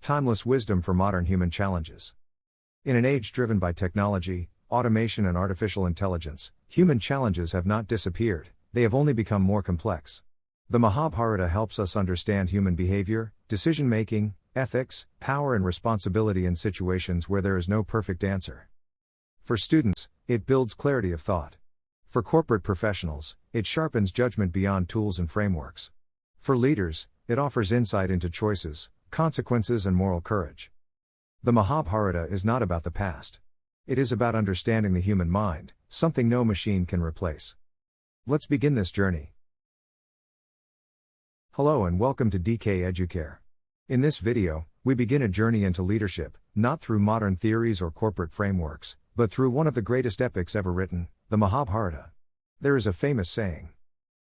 Timeless wisdom for modern human challenges. In an age driven by technology, automation, and artificial intelligence, human challenges have not disappeared, they have only become more complex. The Mahabharata helps us understand human behavior, decision-making, ethics, power, and responsibility in situations where there is no perfect answer. For students, it builds clarity of thought. For corporate professionals, it sharpens judgment beyond tools and frameworks. For leaders, it offers insight into choices, consequences, and moral courage. The Mahabharata is not about the past. It is about understanding the human mind, something no machine can replace. Let's begin this journey. Hello and welcome to Educare. In this video, we begin a journey into leadership, not through modern theories or corporate frameworks, but through one of the greatest epics ever written, the Mahabharata. There is a famous saying: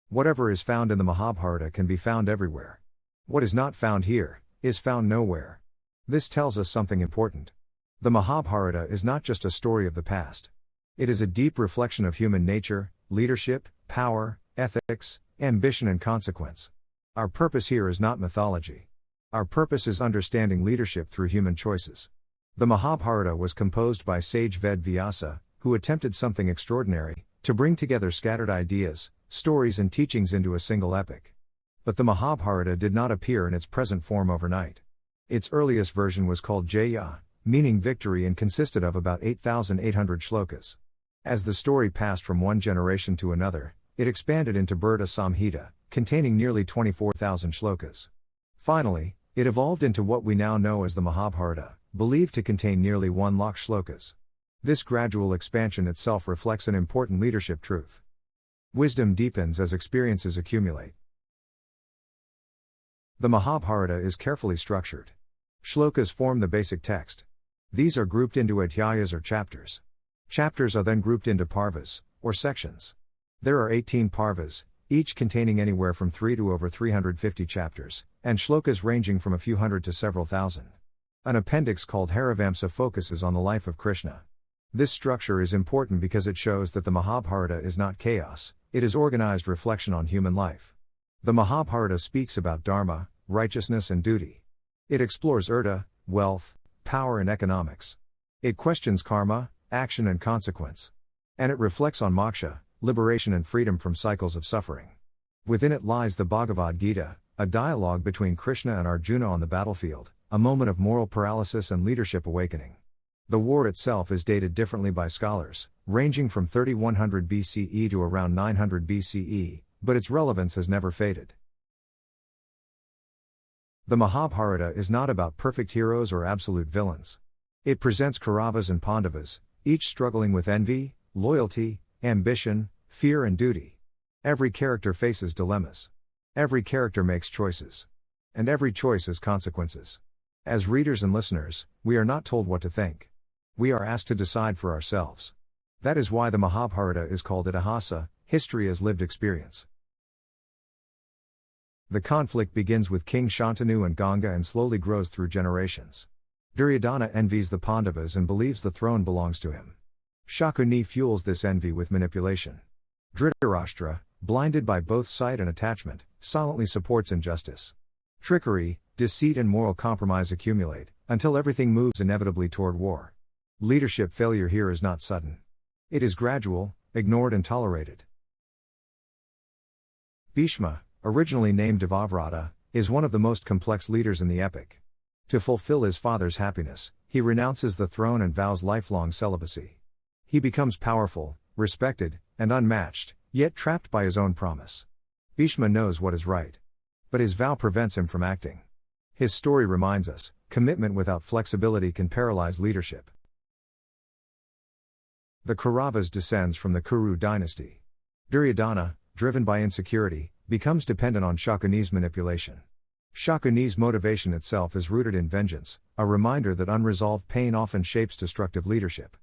whatever is found in the Mahabharata can be found everywhere. What is not found here is found nowhere. This tells us something important. The Mahabharata is not just a story of the past. It is a deep reflection of human nature, leadership, power, ethics, ambition, and consequence. Our purpose here is not mythology. Our purpose is understanding leadership through human choices. The Mahabharata was composed by sage Ved Vyasa, who attempted something extraordinary, to bring together scattered ideas, stories, and teachings into a single epic. But the Mahabharata did not appear in its present form overnight. Its earliest version was called Jaya, meaning victory, and consisted of about 8,800 shlokas. As the story passed from one generation to another, it expanded into Birda Samhita, containing nearly 24,000 shlokas. Finally, it evolved into what we now know as the Mahabharata, believed to contain nearly 1 lakh shlokas. This gradual expansion itself reflects an important leadership truth. Wisdom deepens as experiences accumulate. The Mahabharata is carefully structured. Shlokas form the basic text. These are grouped into adhyayas or chapters. Chapters are then grouped into parvas, or sections. There are 18 parvas, each containing anywhere from 3 to over 350 chapters, and shlokas ranging from a few hundred to several thousand. An appendix called Harivamsa focuses on the life of Krishna. This structure is important because it shows that the Mahabharata is not chaos, it is organized reflection on human life. The Mahabharata speaks about dharma, righteousness, and duty. It explores urta, wealth, power, and economics. It questions karma, action, and consequence. And it reflects on moksha, liberation and freedom from cycles of suffering. Within it lies the Bhagavad Gita, a dialogue between Krishna and Arjuna on the battlefield, a moment of moral paralysis and leadership awakening. The war itself is dated differently by scholars, ranging from 3100 BCE to around 900 BCE, but its relevance has never faded. The Mahabharata is not about perfect heroes or absolute villains. It presents Kauravas and Pandavas, each struggling with envy, loyalty, ambition, fear, and duty. Every character faces dilemmas. Every character makes choices. And every choice has consequences. As readers and listeners, we are not told what to think. We are asked to decide for ourselves. That is why the Mahabharata is called Itihasa, history as lived experience. The conflict begins with King Shantanu and Ganga and slowly grows through generations. Duryodhana envies the Pandavas and believes the throne belongs to him. Shakuni fuels this envy with manipulation. Dhritarashtra, blinded by both sight and attachment, silently supports injustice. Trickery, deceit, and moral compromise accumulate, until everything moves inevitably toward war. Leadership failure here is not sudden. It is gradual, ignored, and tolerated. Bhishma, originally named Devavrata, is one of the most complex leaders in the epic. To fulfill his father's happiness, he renounces the throne and vows lifelong celibacy. He becomes powerful, respected, and unmatched, yet trapped by his own promise. Bhishma knows what is right. But his vow prevents him from acting. His story reminds us, commitment without flexibility can paralyze leadership. The Kauravas descends from the Kuru dynasty. Duryodhana, driven by insecurity, becomes dependent on Shakuni's manipulation. Shakuni's motivation itself is rooted in vengeance, a reminder that unresolved pain often shapes destructive leadership.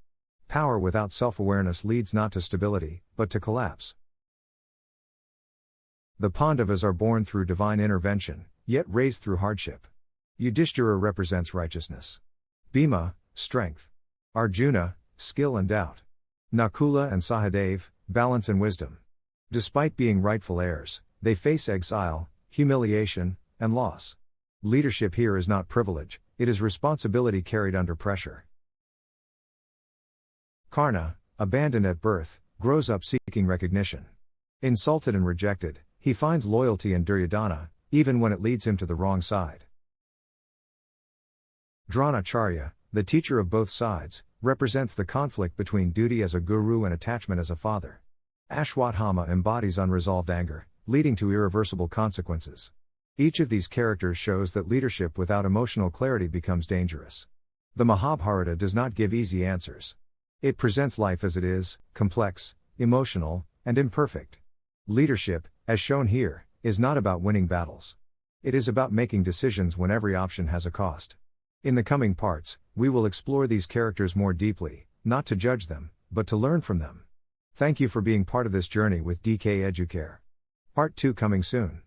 Power without self-awareness leads not to stability, but to collapse. The Pandavas are born through divine intervention, yet raised through hardship. Yudhishthira represents righteousness. Bhima, strength. Arjuna, skill and doubt. Nakula and Sahadev, balance and wisdom. Despite being rightful heirs, they face exile, humiliation, and loss. Leadership here is not privilege, it is responsibility carried under pressure. Karna, abandoned at birth, grows up seeking recognition. Insulted and rejected, he finds loyalty in Duryodhana, even when it leads him to the wrong side. Dronacharya, the teacher of both sides, represents the conflict between duty as a guru and attachment as a father. Ashwatthama embodies unresolved anger, leading to irreversible consequences. Each of these characters shows that leadership without emotional clarity becomes dangerous. The Mahabharata does not give easy answers. It presents life as it is, complex, emotional, and imperfect. Leadership, as shown here, is not about winning battles. It is about making decisions when every option has a cost. In the coming parts, we will explore these characters more deeply, not to judge them, but to learn from them. Thank you for being part of this journey with DK Educare. Part 2 coming soon.